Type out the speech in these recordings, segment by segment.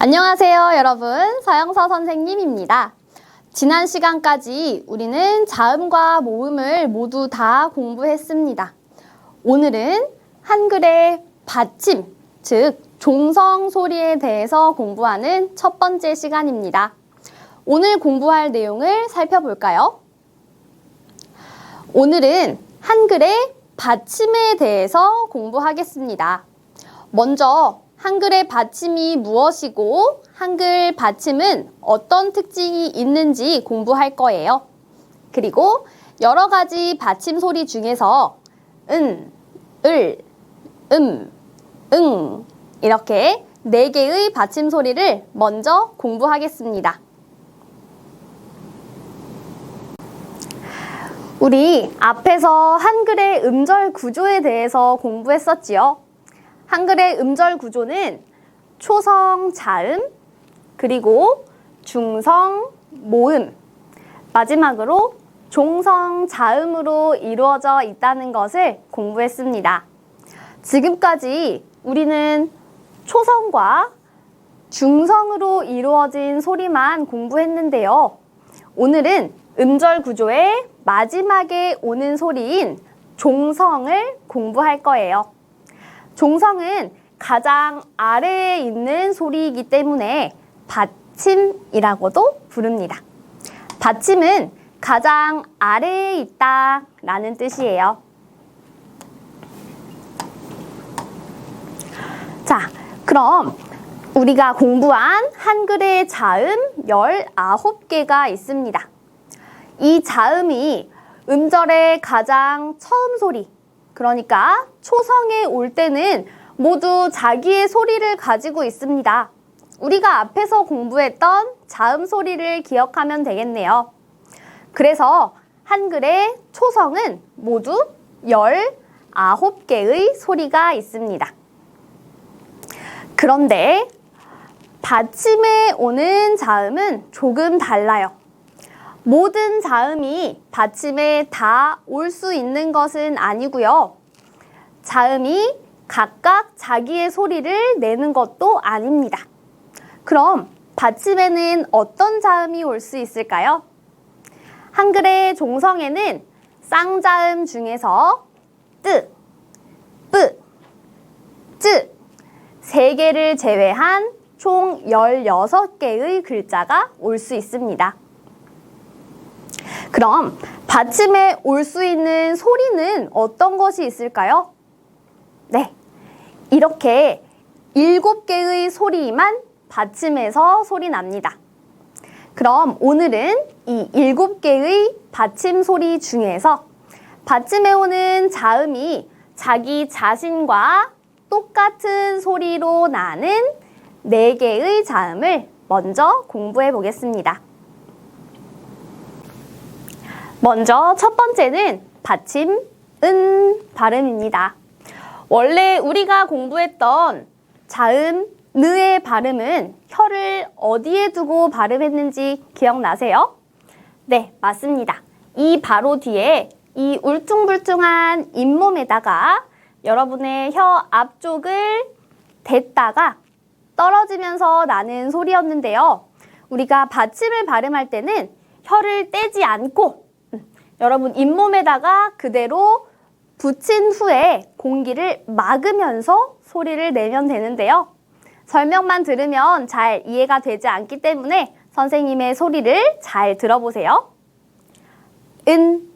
안녕하세요, 여러분. 서영서 선생님입니다. 지난 시간까지 우리는 자음과 모음을 모두 다 공부했습니다. 오늘은 한글의 받침, 즉 종성 소리에 대해서 공부하는 첫 번째 시간입니다. 오늘 공부할 내용을 살펴볼까요? 오늘은 한글의 받침에 대해서 공부하겠습니다. 먼저 한글의 받침이 무엇이고 한글 받침은 어떤 특징이 있는지 공부할 거예요. 그리고 여러 가지 받침 소리 중에서 은, 을, 응 이렇게 4개의 받침 소리를 먼저 공부하겠습니다. 우리 앞에서 한글의 음절 구조에 대해서 공부했었지요. 한글의 음절 구조는 초성 자음, 그리고 중성 모음, 마지막으로 종성 자음으로 이루어져 있다는 것을 공부했습니다. 지금까지 우리는 초성과 중성으로 이루어진 소리만 공부했는데요. 오늘은 음절 구조의 마지막에 오는 소리인 종성을 공부할 거예요. 종성은 가장 아래에 있는 소리이기 때문에 받침이라고도 부릅니다. 받침은 가장 아래에 있다 라는 뜻이에요. 자, 그럼 우리가 공부한 한글의 자음 19개가 있습니다. 이 자음이 음절의 가장 처음 소리, 그러니까 초성에 올 때는 모두 자기의 소리를 가지고 있습니다. 우리가 앞에서 공부했던 자음 소리를 기억하면 되겠네요. 그래서 한글의 초성은 모두 19개의 소리가 있습니다. 그런데 받침에 오는 자음은 조금 달라요. 모든 자음이 받침에 다 올 수 있는 것은 아니고요. 자음이 각각 자기의 소리를 내는 것도 아닙니다. 그럼 받침에는 어떤 자음이 올 수 있을까요? 한글의 종성에는 쌍자음 중에서 뜨, 뿌, 쯔 3개를 제외한 총 16개의 글자가 올 수 있습니다. 그럼 받침에 올 수 있는 소리는 어떤 것이 있을까요? 네, 이렇게 7개의 소리만 받침에서 소리 납니다. 그럼 오늘은 이 7개의 받침 소리 중에서 받침에 오는 자음이 자기 자신과 똑같은 소리로 나는 4개의 자음을 먼저 공부해 보겠습니다. 먼저 첫 번째는 받침 은 발음입니다. 원래 우리가 공부했던 자음 느의 발음은 혀를 어디에 두고 발음했는지 기억나세요? 네, 맞습니다. 이 바로 뒤에 이 울퉁불퉁한 잇몸에다가 여러분의 혀 앞쪽을 댔다가 떨어지면서 나는 소리였는데요. 우리가 받침을 발음할 때는 혀를 떼지 않고 여러분 잇몸에다가 그대로 붙인 후에 공기를 막으면서 소리를 내면 되는데요. 설명만 들으면 잘 이해가 되지 않기 때문에 선생님의 소리를 잘 들어보세요. 은,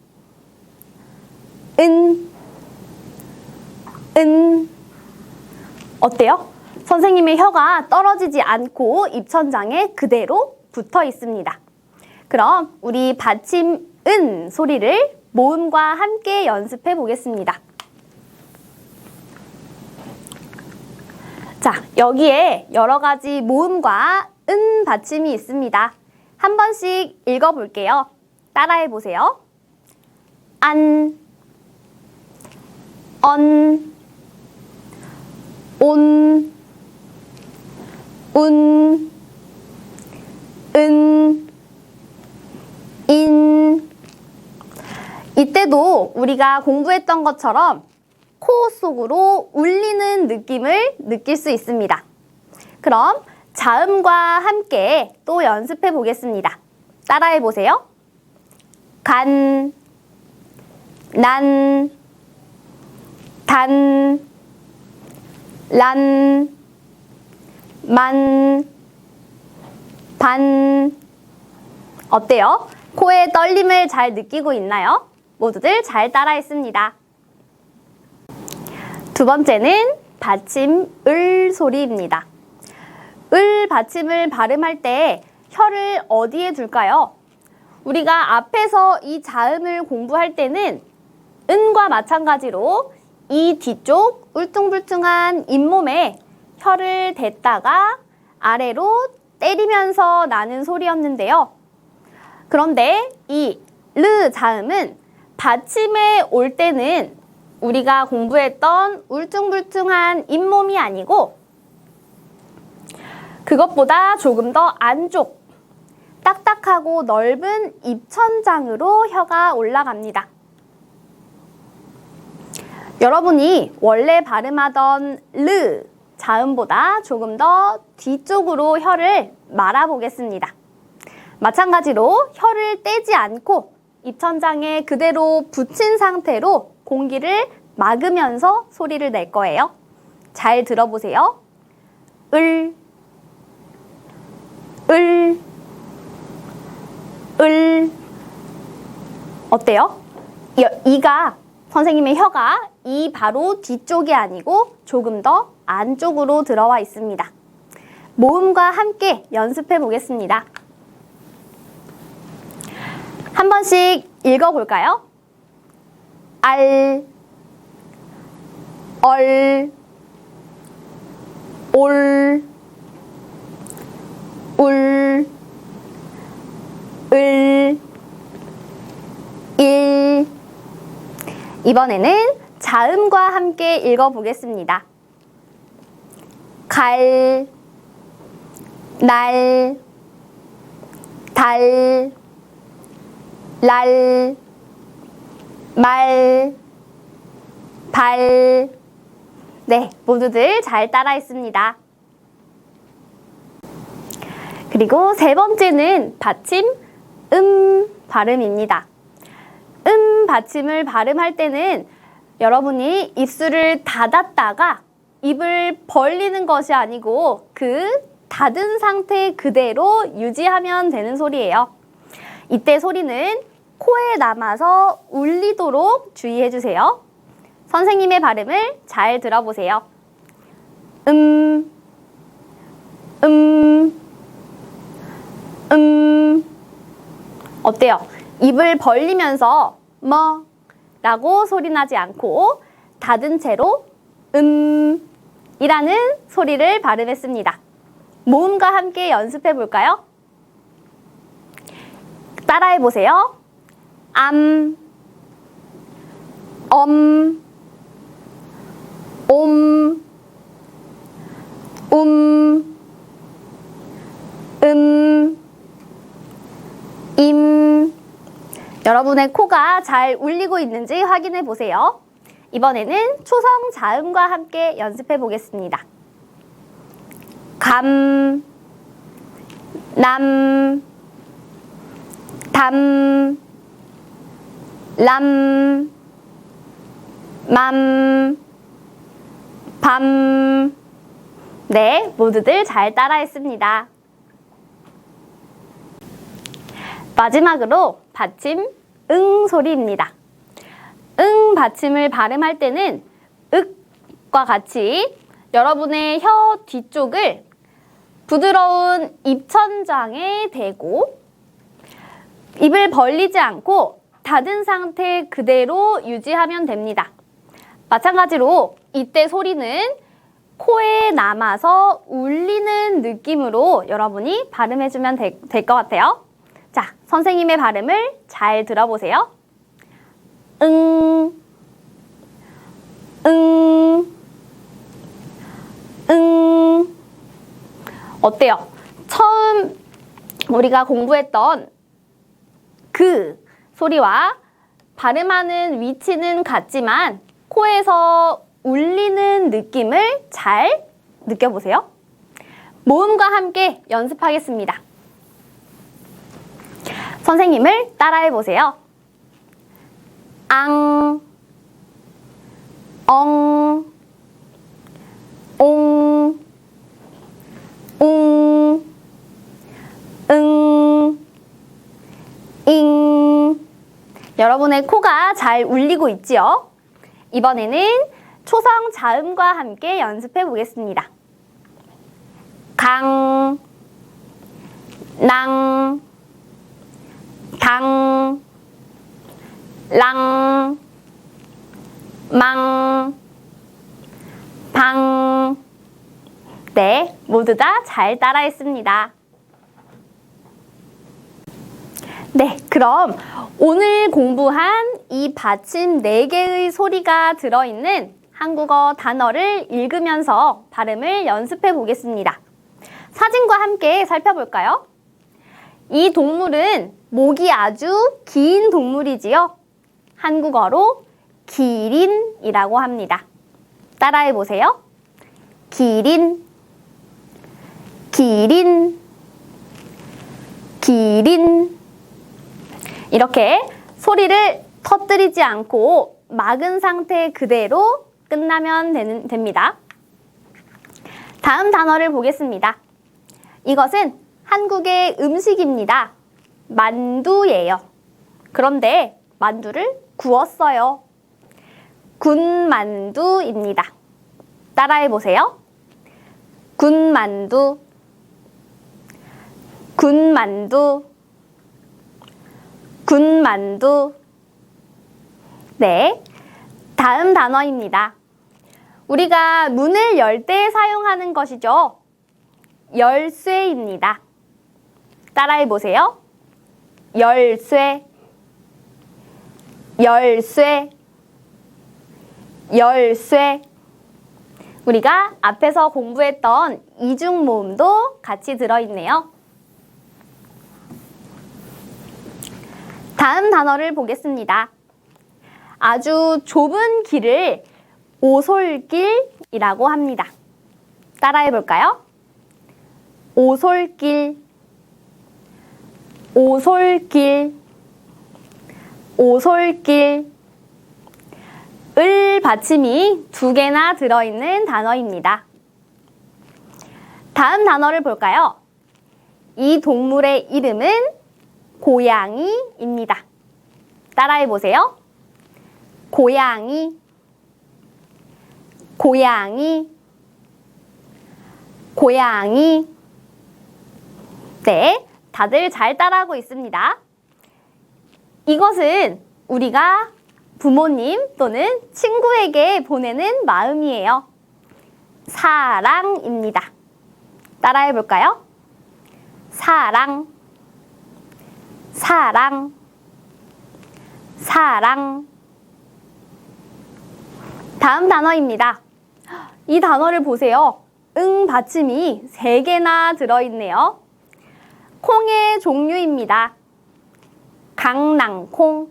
어때요? 선생님의 혀가 떨어지지 않고 입천장에 그대로 붙어 있습니다. 그럼 우리 받침 은 소리를 모음과 함께 연습해 보겠습니다. 자, 여기에 여러 가지 모음과 은 받침이 있습니다. 한 번씩 읽어볼게요. 따라해 보세요. 안, 언, 온, 운, 은, 인. 이때도 우리가 공부했던 것처럼 코 속으로 울리는 느낌을 느낄 수 있습니다. 그럼 자음과 함께 또 연습해 보겠습니다. 따라해 보세요. 간, 난, 단, 란, 만, 반. 어때요? 코의 떨림을 잘 느끼고 있나요? 모두들 잘 따라했습니다. 두 번째는 받침 을 소리입니다. 을 받침을 발음할 때 혀를 어디에 둘까요? 우리가 앞에서 이 자음을 공부할 때는 은과 마찬가지로 이 뒤쪽 울퉁불퉁한 잇몸에 혀를 댔다가 아래로 때리면서 나는 소리였는데요. 그런데 이 르 자음은 받침에 올 때는 우리가 공부했던 울퉁불퉁한 잇몸이 아니고 그것보다 조금 더 안쪽, 딱딱하고 넓은 입천장으로 혀가 올라갑니다. 여러분이 원래 발음하던 르 자음보다 조금 더 뒤쪽으로 혀를 말아보겠습니다. 마찬가지로 혀를 떼지 않고 입천장에 그대로 붙인 상태로 공기를 막으면서 소리를 낼 거예요. 잘 들어보세요. 을, 을, 을. 어때요? 이가 선생님의 혀가 이 바로 뒤쪽이 아니고 조금 더 안쪽으로 들어와 있습니다. 모음과 함께 연습해 보겠습니다. 한 번씩 읽어볼까요? 알, 얼, 올, 울, 을, 일. 이번에는 자음과 함께 읽어보겠습니다. 갈, 날, 달, 랄, 말, 발. 네, 모두들 잘 따라했습니다. 그리고 세 번째는 받침 발음입니다. 받침을 발음할 때는 여러분이 입술을 닫았다가 입을 벌리는 것이 아니고 그 닫은 상태 그대로 유지하면 되는 소리예요. 이때 소리는 코에 남아서 울리도록 주의해 주세요. 선생님의 발음을 잘 들어보세요. 어때요? 입을 벌리면서 뭐 라고 소리나지 않고 닫은 채로 이라는 소리를 발음했습니다. 모음과 함께 연습해 볼까요? 따라해 보세요. 암, 엄, 옴, 임. 여러분의 코가 잘 울리고 있는지 확인해 보세요. 이번에는 초성 자음과 함께 연습해 보겠습니다. 감, 남, 담, 람, 맘, 밤. 네, 모두들 잘 따라했습니다. 마지막으로 받침 응 소리입니다. 응 받침을 발음할 때는 윽과 같이 여러분의 혀 뒤쪽을 부드러운 입천장에 대고 입을 벌리지 않고 닫은 상태 그대로 유지하면 됩니다. 마찬가지로 이때 소리는 코에 남아서 울리는 느낌으로 여러분이 발음해주면 될 것 같아요. 자, 선생님의 발음을 잘 들어보세요. 응, 응, 응. 어때요? 처음 우리가 공부했던 그 소리와 발음하는 위치는 같지만 코에서 울리는 느낌을 잘 느껴보세요. 모음과 함께 연습하겠습니다. 선생님을 따라해 보세요. 앙, 엉, 옹, 웅, 응, 잉. 여러분의 코가 잘 울리고 있지요? 이번에는 초성 자음과 함께 연습해 보겠습니다. 강, 낭, 당, 랑, 망, 방. 네, 모두 다 잘 따라했습니다. 네, 그럼 오늘 공부한 이 받침 4개의 소리가 들어있는 한국어 단어를 읽으면서 발음을 연습해 보겠습니다. 사진과 함께 살펴볼까요? 이 동물은 목이 아주 긴 동물이지요. 한국어로 기린이라고 합니다. 따라해 보세요. 기린, 기린, 기린. 이렇게 소리를 터뜨리지 않고 막은 상태 그대로 끝나면 됩니다. 다음 단어를 보겠습니다. 이것은 한국의 음식입니다. 만두예요. 그런데 만두를 구웠어요. 군만두입니다. 따라해 보세요. 군만두, 군만두, 군만두. 네, 다음 단어입니다. 우리가 문을 열 때 사용하는 것이죠. 열쇠입니다. 따라해 보세요. 열쇠, 열쇠, 열쇠. 우리가 앞에서 공부했던 이중 모음도 같이 들어있네요. 다음 단어를 보겠습니다. 아주 좁은 길을 오솔길이라고 합니다. 따라해 볼까요? 오솔길, 오솔길, 오솔길. 을 받침이 2개나 들어있는 단어입니다. 다음 단어를 볼까요? 이 동물의 이름은 고양이입니다. 따라해 보세요. 고양이, 고양이, 고양이. 네, 다들 잘 따라하고 있습니다. 이것은 우리가 부모님 또는 친구에게 보내는 마음이에요. 사랑입니다. 따라해 볼까요? 사랑, 사랑, 사랑. 다음 단어입니다. 이 단어를 보세요. 응 받침이 3개나 들어있네요. 콩의 종류입니다. 강낭콩,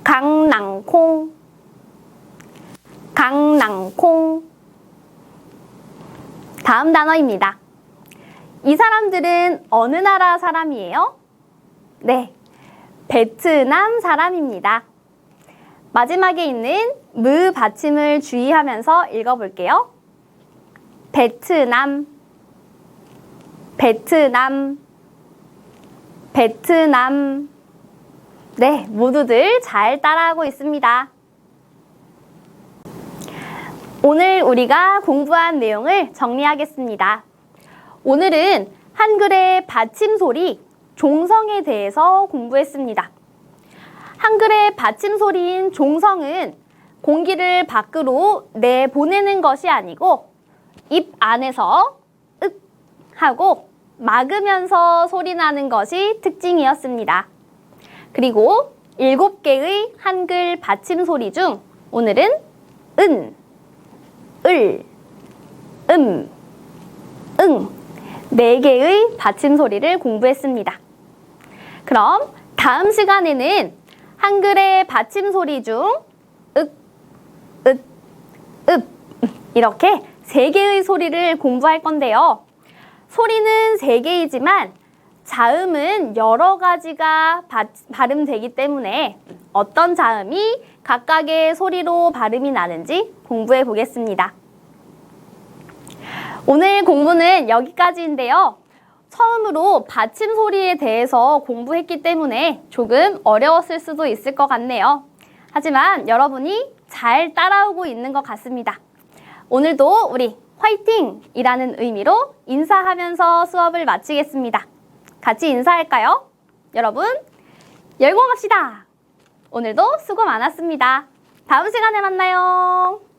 강낭콩, 강낭콩. 다음 단어입니다. 이 사람들은 어느 나라 사람이에요? 네, 베트남 사람입니다. 마지막에 있는 무 받침을 주의하면서 읽어볼게요. 베트남, 베트남, 베트남. 네, 모두들 잘 따라하고 있습니다. 오늘 우리가 공부한 내용을 정리하겠습니다. 오늘은 한글의 받침 소리, 종성에 대해서 공부했습니다. 한글의 받침 소리인 종성은 공기를 밖으로 내보내는 것이 아니고 입 안에서 윽 하고 막으면서 소리 나는 것이 특징이었습니다. 그리고 7개의 한글 받침 소리 중 오늘은 은, 을, 응 4개의 받침 소리를 공부했습니다. 그럼 다음 시간에는 한글의 받침 소리 중 윽, 윽, 읍 이렇게 3개의 소리를 공부할 건데요. 소리는 3개이지만 자음은 여러 가지가 발음되기 때문에 어떤 자음이 각각의 소리로 발음이 나는지 공부해 보겠습니다. 오늘 공부는 여기까지인데요. 처음으로 받침 소리에 대해서 공부했기 때문에 조금 어려웠을 수도 있을 것 같네요. 하지만 여러분이 잘 따라오고 있는 것 같습니다. 오늘도 우리 화이팅이라는 의미로 인사하면서 수업을 마치겠습니다. 같이 인사할까요? 여러분, 열공합시다! 오늘도 수고 많았습니다. 다음 시간에 만나요.